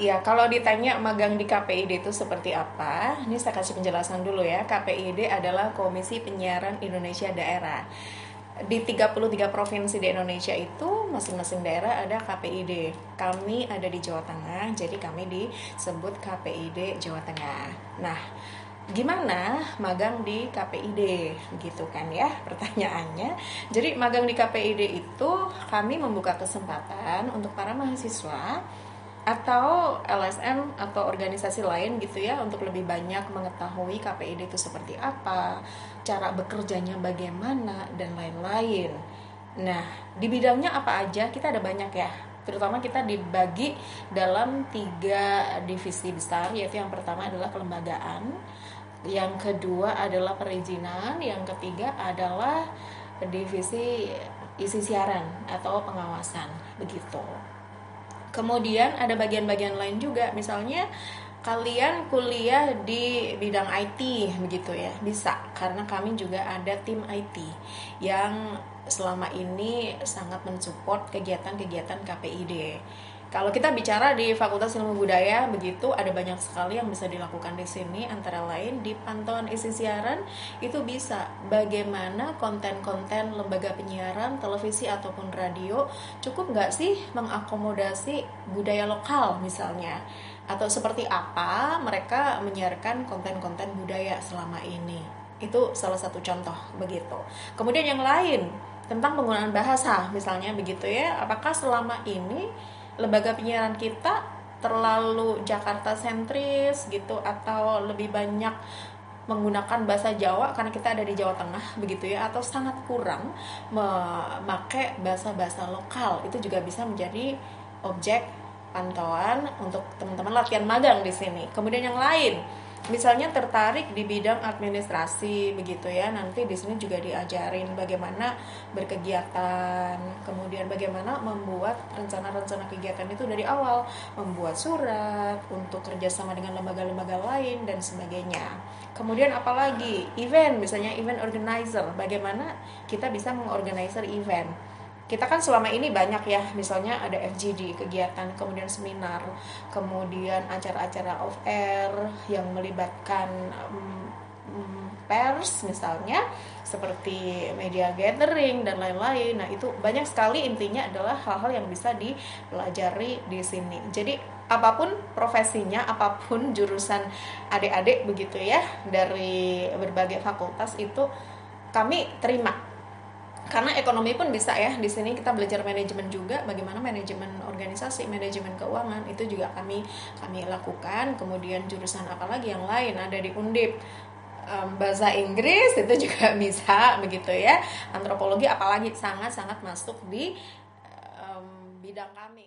Ya, kalau ditanya magang di KPID itu seperti apa, ini saya kasih penjelasan dulu ya. KPID adalah Komisi Penyiaran Indonesia Daerah. Di 33 provinsi di Indonesia itu, masing-masing daerah ada KPID. Kami ada di Jawa Tengah, jadi kami disebut KPID Jawa Tengah. Nah, gimana magang di KPID gitu kan ya pertanyaannya. Jadi magang di KPID itu kami membuka kesempatan untuk para mahasiswa atau LSM atau organisasi lain gitu ya untuk lebih banyak mengetahui KPID itu seperti apa, cara bekerjanya bagaimana dan lain-lain. Nah, di bidangnya apa aja kita ada banyak ya. Terutama kita dibagi dalam 3 divisi besar, yaitu yang pertama adalah kelembagaan, yang kedua adalah perizinan, yang ketiga adalah divisi isi siaran atau pengawasan begitu. Kemudian ada bagian-bagian lain juga, misalnya kalian kuliah di bidang IT begitu ya, bisa, karena kami juga ada tim IT yang selama ini sangat mensupport kegiatan-kegiatan KPID. Kalau kita bicara di Fakultas Ilmu Budaya begitu, ada banyak sekali yang bisa dilakukan di sini, antara lain di pantauan isi siaran itu bisa bagaimana konten-konten lembaga penyiaran televisi ataupun radio cukup nggak sih mengakomodasi budaya lokal misalnya, atau seperti apa mereka menyiarkan konten-konten budaya selama ini. Itu salah satu contoh begitu. Kemudian yang lain tentang penggunaan bahasa misalnya begitu ya, apakah selama ini lembaga penyiaran kita terlalu Jakarta sentris gitu, atau lebih banyak menggunakan bahasa Jawa karena kita ada di Jawa Tengah begitu ya, atau sangat kurang memakai bahasa-bahasa lokal. Itu juga bisa menjadi objek pantauan untuk teman-teman latihan magang di sini. Kemudian yang lain, misalnya tertarik di bidang administrasi begitu ya, nanti di sini juga diajarin bagaimana berkegiatan, kemudian bagaimana membuat rencana-rencana kegiatan itu dari awal, membuat surat untuk kerjasama dengan lembaga-lembaga lain dan sebagainya. Kemudian apalagi event, misalnya event organizer, bagaimana kita bisa mengorganizer event. Kita kan selama ini banyak ya, misalnya ada FGD, kegiatan, kemudian seminar, kemudian acara-acara off air yang melibatkan pers misalnya, seperti media gathering dan lain-lain. Nah, itu banyak sekali, intinya adalah hal-hal yang bisa dipelajari di sini. Jadi apapun profesinya, apapun jurusan adik-adik begitu ya, dari berbagai fakultas itu kami terima, karena ekonomi pun bisa ya. Di sini kita belajar manajemen juga, bagaimana manajemen organisasi, manajemen keuangan, itu juga kami lakukan. Kemudian jurusan apalagi yang lain ada di Undip, bahasa Inggris itu juga bisa begitu ya, antropologi apalagi, sangat-sangat masuk di bidang kami.